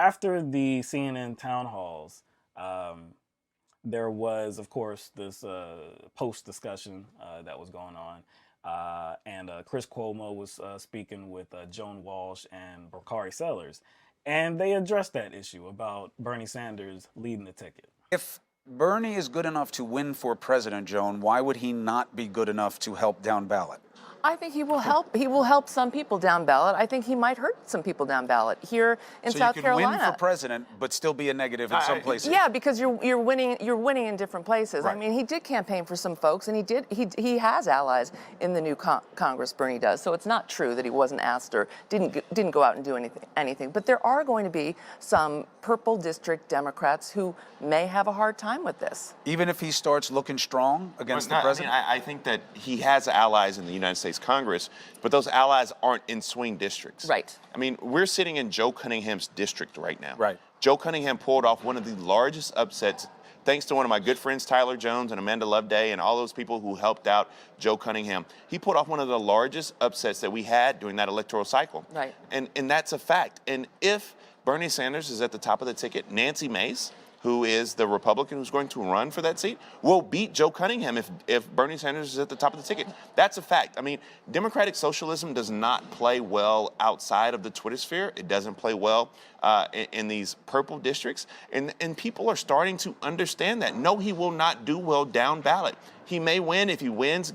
after the CNN town halls, there was, of course, this post discussion that was going on. And Chris Cuomo was speaking with Joan Walsh and Bakari Sellers. And they addressed that issue about Bernie Sanders leading the ticket. If Bernie is good enough to win for president, Joan, why would he not be good enough to help down ballot? I think he will help. He will help some people down ballot. I think he might hurt some people down ballot here in South Carolina. So you can win for president, but still be a negative in some places. Yeah, because you're winning in different places. Right. I mean, he did campaign for some folks, and he has allies in the new Congress. Bernie does. So it's not true that he wasn't asked or didn't go out and do anything. But there are going to be some purple district Democrats who may have a hard time with this. Even if he starts looking strong against the president? I think that he has allies in the United States Congress, but those allies aren't in swing districts. Right. I mean, we're sitting in Joe Cunningham's district right now. Right. Joe Cunningham pulled off one of the largest upsets thanks to one of my good friends, Tyler Jones and Amanda Loveday, and all those people who helped out Joe Cunningham. He pulled off one of the largest upsets that we had during that electoral cycle. Right. And that's a fact. And if Bernie Sanders is at the top of the ticket, Nancy Mace, who is the Republican who's going to run for that seat, will beat Joe Cunningham if Bernie Sanders is at the top of the ticket. That's a fact. I mean, democratic socialism does not play well outside of the Twitter sphere. It doesn't play well in these purple districts. And people are starting to understand that. No, he will not do well down ballot. He may win. If he wins,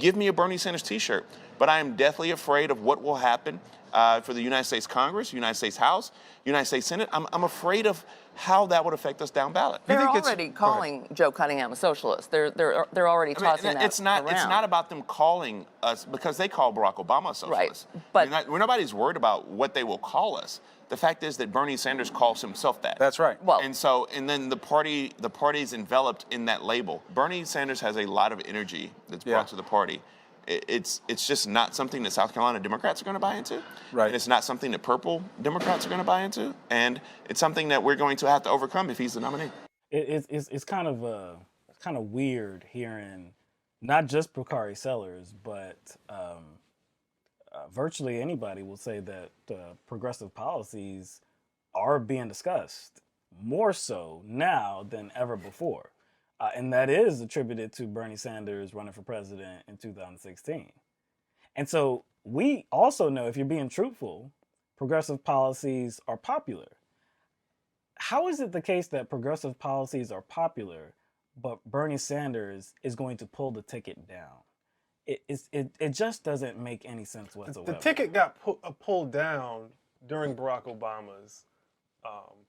give me a Bernie Sanders t-shirt. But I am deathly afraid of what will happen for the United States Congress, United States House, United States Senate. I'm afraid of how that would affect us down ballot. They're already calling Joe Cunningham a socialist. They're already tossing that it's not around. It's not about them calling us, because they call Barack Obama a socialist. Right, but nobody's worried about what they will call us. The fact is that Bernie Sanders calls himself that. That's right. Well, And then the party's enveloped in that label. Bernie Sanders has a lot of energy that's brought to the party. It's just not something that South Carolina Democrats are going to buy into. Right. And it's not something that purple Democrats are going to buy into. And it's something that we're going to have to overcome if he's the nominee. It's kind of weird hearing not just Bakari Sellers, but virtually anybody will say that progressive policies are being discussed more so now than ever before. And that is attributed to Bernie Sanders running for president in 2016. And so we also know, if you're being truthful, progressive policies are popular. How is it the case that progressive policies are popular, but Bernie Sanders is going to pull the ticket down? It just doesn't make any sense whatsoever. The ticket got pulled down during Barack Obama's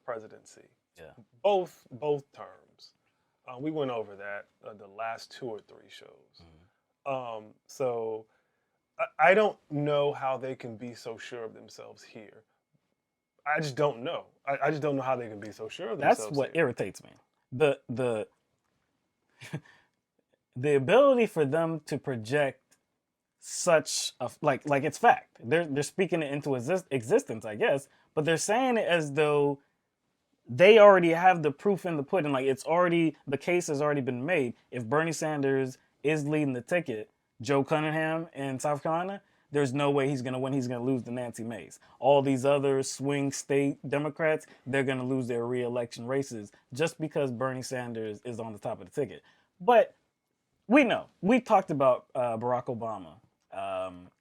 presidency. Yeah. Both terms. We went over that the last 2 or 3 shows. Mm-hmm. So I don't know how they can be so sure of themselves here. I just don't know. I just don't know how they can be so sure of themselves. That's what here. irritates me. The the ability for them to project such a like it's fact. They're speaking it into existence, I guess, but they're saying it as though they already have the proof in the pudding. Like the case has already been made. If Bernie Sanders is leading the ticket, Joe Cunningham in South Carolina, there's no way he's going to win. He's going to lose to Nancy Mace. All these other swing state Democrats, they're going to lose their re-election races just because Bernie Sanders is on the top of the ticket. But we know. We talked about Barack Obama.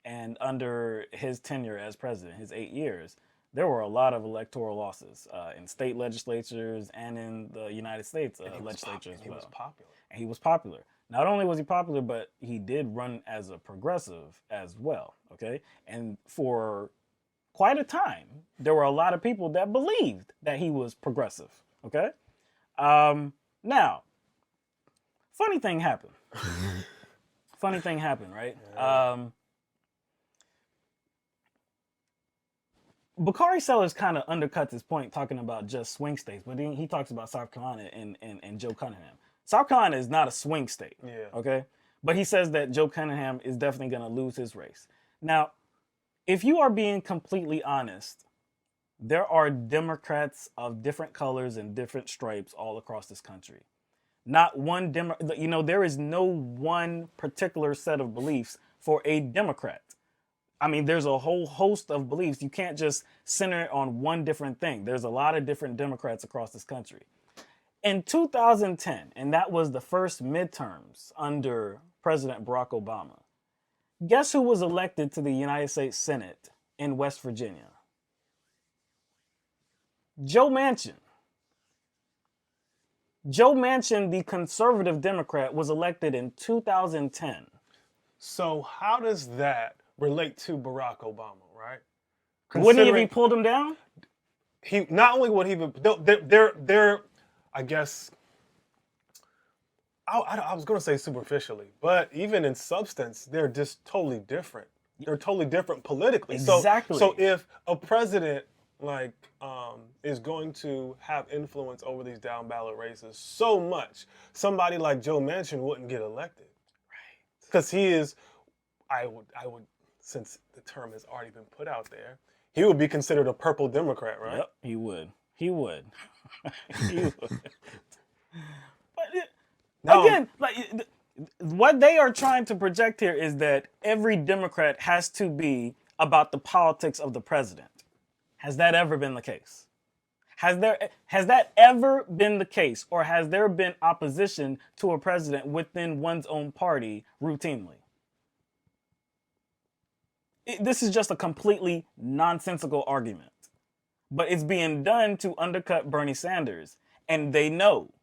And under his tenure as president, his 8 years, there were a lot of electoral losses in state legislatures and in the United States legislature as well. He was popular. And he was popular. Not only was he popular, but he did run as a progressive as well, okay? And for quite a time, there were a lot of people that believed that he was progressive, okay? Now, funny thing happened. Funny thing happened, right? Yeah. Bakari Sellers kind of undercuts his point talking about just swing states, but then he talks about South Carolina and Joe Cunningham. South Carolina is not a swing state, okay? But he says that Joe Cunningham is definitely going to lose his race. Now, if you are being completely honest, there are Democrats of different colors and different stripes all across this country. Not one there is no one particular set of beliefs for a Democrat. I mean, there's a whole host of beliefs. You can't just center it on one different thing. There's a lot of different Democrats across this country. In 2010, and that was the first midterms under President Barack Obama, guess who was elected to the United States Senate in West Virginia? Joe Manchin. Joe Manchin, the conservative Democrat, was elected in 2010. So how does that relate to Barack Obama, right? Wouldn't he have pulled him down? He not only would he, they're I guess, I was going to say superficially, but even in substance, they're just totally different. They're totally different politically. Exactly. So if a president is going to have influence over these down ballot races so much, somebody like Joe Manchin wouldn't get elected, right? Because he is, I would, since the term has already been put out there, he would be considered a purple Democrat, right? Yep, he would. He would. He would. But again, like what they are trying to project here is that every Democrat has to be about the politics of the president. Has that ever been the case? Has that ever been the case, or has there been opposition to a president within one's own party routinely? This is just a completely nonsensical argument. But it's being done to undercut Bernie Sanders. And they know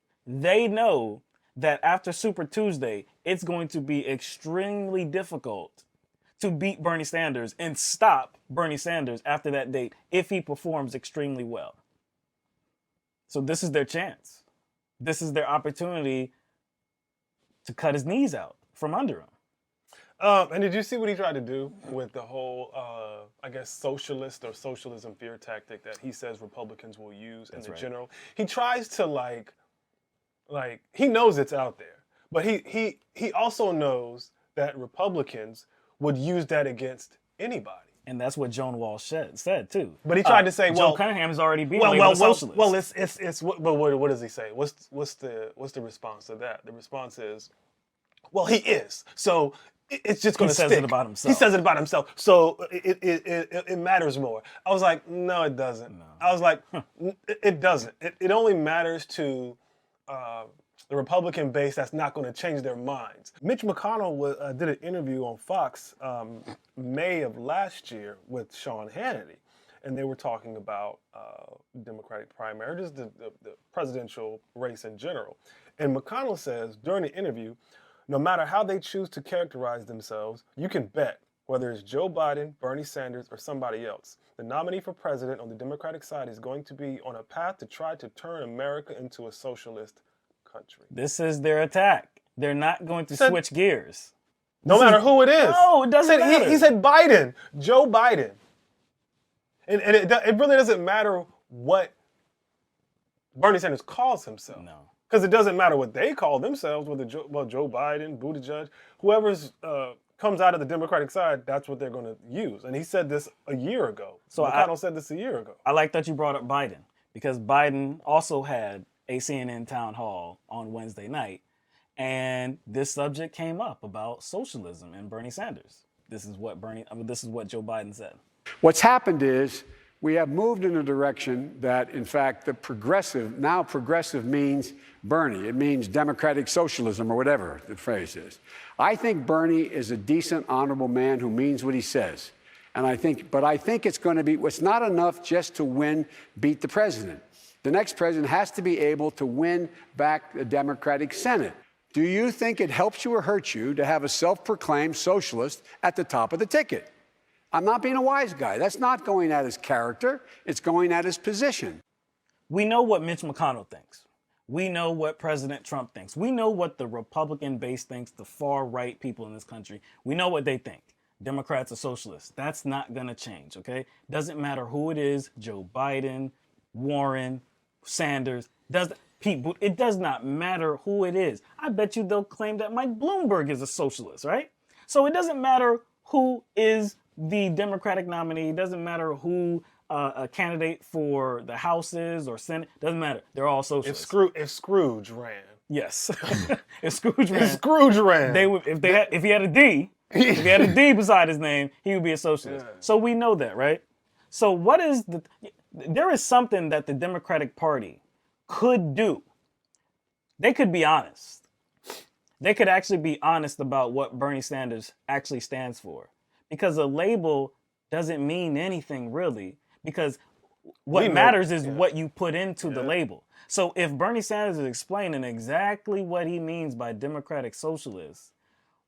that after Super Tuesday, it's going to be extremely difficult to beat Bernie Sanders and stop Bernie Sanders after that date if he performs extremely well. So this is their chance. This is their opportunity to cut his knees out from under him. And did you see what he tried to do with the whole, I guess, socialist or socialism fear tactic that he says Republicans will use in the general? He tries to like he knows it's out there, but he also knows that Republicans would use that against anybody. And that's what Joan Walsh said too. But he tried to say, Joe Cunningham is already being labeled a socialist. Well, it's what does he say? What's the response to that? The response is, well, he is. So it's just going to stick. He says it about himself. He says it about himself. So it matters more. I was like, no, it doesn't. No. I was like, it doesn't. It only matters to the Republican base that's not going to change their minds. Mitch McConnell did an interview on Fox May of last year with Sean Hannity, and they were talking about Democratic primary, just the presidential race in general. And McConnell says during the interview, no matter how they choose to characterize themselves, you can bet, whether it's Joe Biden, Bernie Sanders, or somebody else, the nominee for president on the Democratic side is going to be on a path to try to turn America into a socialist country. This is their attack. They're not going to switch gears. No matter who it is. No, it doesn't matter. He said Biden, Joe Biden. And it really doesn't matter what Bernie Sanders calls himself. No. Because it doesn't matter what they call themselves, whether Joe Biden, Buttigieg, whoever's comes out of the Democratic side, that's what they're going to use. And he said this a year ago. So McConnell said this a year ago. I like that you brought up Biden, because Biden also had a CNN town hall on Wednesday night, and this subject came up about socialism and Bernie Sanders. This is what Joe Biden said. What's happened is we have moved in a direction that, in fact, now progressive means Bernie. It means democratic socialism or whatever the phrase is. I think Bernie is a decent, honorable man who means what he says. And I think it's going to be, it's not enough just to beat the president. The next president has to be able to win back the Democratic Senate. Do you think it helps you or hurts you to have a self-proclaimed socialist at the top of the ticket? I'm not being a wise guy. That's not going at his character. It's going at his position. We know what Mitch McConnell thinks. We know what President Trump thinks. We know what the Republican base thinks, the far-right people in this country. We know what they think. Democrats are socialists. That's not going to change, okay? Doesn't matter who it is, Joe Biden, Warren, Sanders, it does not matter who it is. I bet you they'll claim that Mike Bloomberg is a socialist, right? So it doesn't matter who is the Democratic nominee. It doesn't matter who a candidate for the House is or Senate. Doesn't matter. They're all socialists. If Scrooge ran. Yes. If Scrooge ran. If Scrooge ran. If he had a D, If he had a D beside his name, he would be a socialist. Yeah. So we know that, right? So what is there is something that the Democratic Party could do. They could be honest. They could actually be honest about what Bernie Sanders actually stands for. Because a label doesn't mean anything really. Because what matters is what you put into the label. So if Bernie Sanders is explaining exactly what he means by democratic socialist,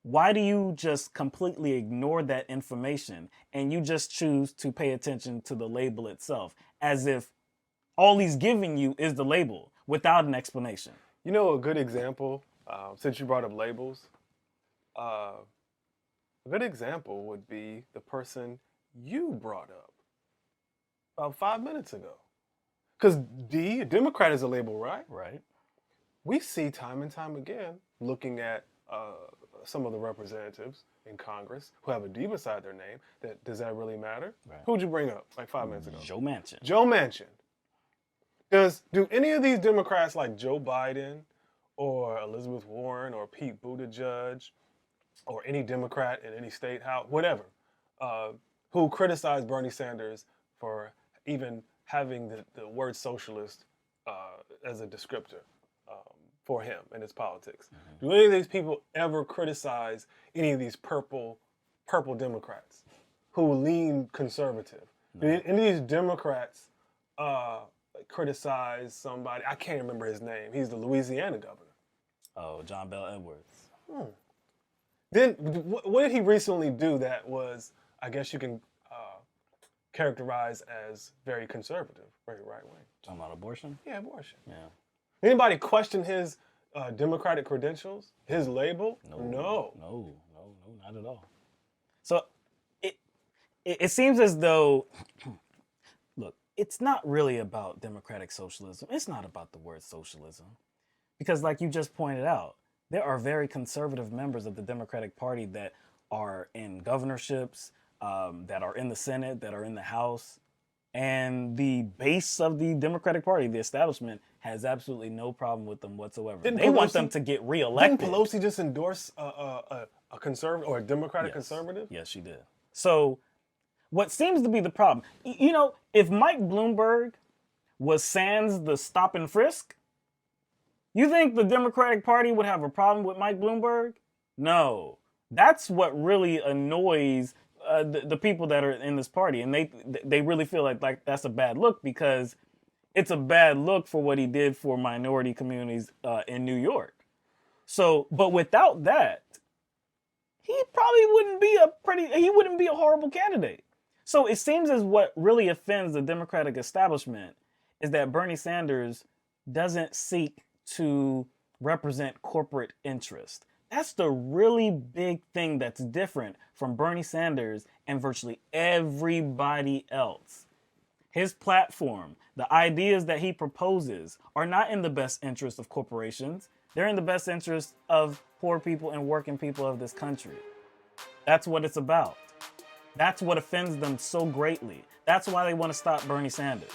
why do you just completely ignore that information and you just choose to pay attention to the label itself as if all he's giving you is the label without an explanation? You know, a good example, since you brought up labels, a good example would be the person you brought up about 5 minutes ago. Because Democrat is a label, right? Right. We see time and time again, looking at some of the representatives in Congress who have a D beside their name, that does that really matter? Right. Who'd you bring up like 5 minutes ago? Joe Manchin. Joe Manchin. Do any of these Democrats like Joe Biden or Elizabeth Warren or Pete Buttigieg or any Democrat in any state house, whatever, who criticize Bernie Sanders for even having the word socialist as a descriptor for him and his politics? Do any of these people ever criticize any of these purple Democrats who lean conservative? Do any of these Democrats criticize somebody? I can't remember his name. He's the Louisiana governor. Oh, John Bel Edwards. Then what did he recently do that was, I guess you can characterize as very conservative, very right wing? Talking about abortion? Yeah, abortion. Yeah. Anybody question his Democratic credentials, his label? No. No, not at all. So it seems as though, look, it's not really about democratic socialism. It's not about the word socialism. Because like you just pointed out, there are very conservative members of the Democratic Party that are in governorships, that are in the Senate, that are in the House. And the base of the Democratic Party, the establishment, has absolutely no problem with them whatsoever. They want them to get reelected. Didn't Pelosi just endorse a conservative or a Democratic conservative? Yes, she did. So what seems to be the problem, you know, if Mike Bloomberg was sans the stop and frisk, you think the Democratic Party would have a problem with Mike Bloomberg? No. That's what really annoys the people that are in this party. And they really feel like that's a bad look, because it's a bad look for what he did for minority communities in New York. So, but without that, he probably wouldn't be a horrible candidate. So it seems as what really offends the Democratic establishment is that Bernie Sanders doesn't seek to represent corporate interest. That's the really big thing that's different from Bernie Sanders and virtually everybody else. His platform, the ideas that he proposes, are not in the best interest of corporations. They're in the best interest of poor people and working people of this country. That's what it's about. That's what offends them so greatly. That's why they want to stop Bernie Sanders.